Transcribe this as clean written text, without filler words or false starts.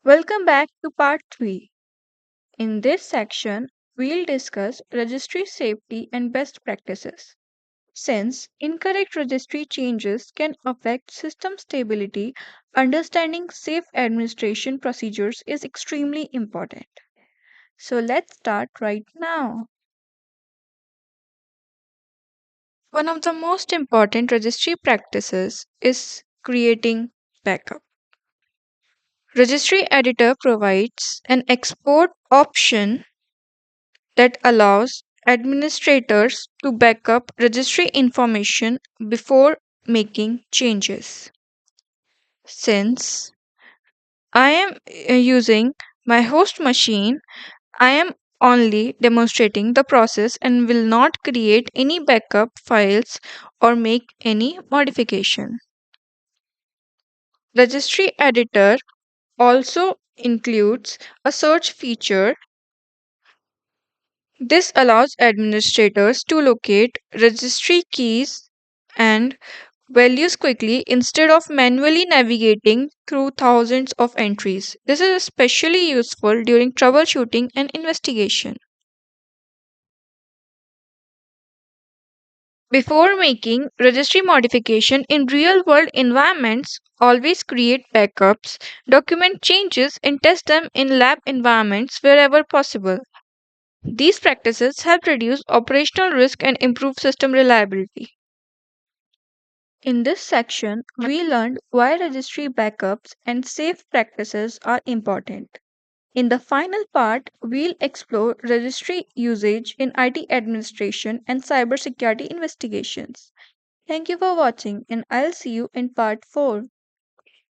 Welcome back to part 3. In this section, we'll discuss registry safety and best practices. Since incorrect registry changes can affect system stability, understanding safe administration procedures is extremely important. So let's start right now. One of the most important registry practices is creating backup. Registry Editor provides an export option that allows administrators to backup registry information before making changes. Since I am using my host machine, I am only demonstrating the process and will not create any backup files or make any modification. Registry Editor also includes a search feature. This allows administrators to locate registry keys and values quickly instead of manually navigating through thousands of entries. This is especially useful during troubleshooting and investigation. Before making registry modification in real world environments, always create backups, document changes, and test them in lab environments wherever possible. These practices help reduce operational risk and improve system reliability. In this section, we learned why registry backups and safe practices are important. In the final part, we'll explore registry usage in IT administration and cybersecurity investigations. Thank you for watching, and I'll see you in part 4.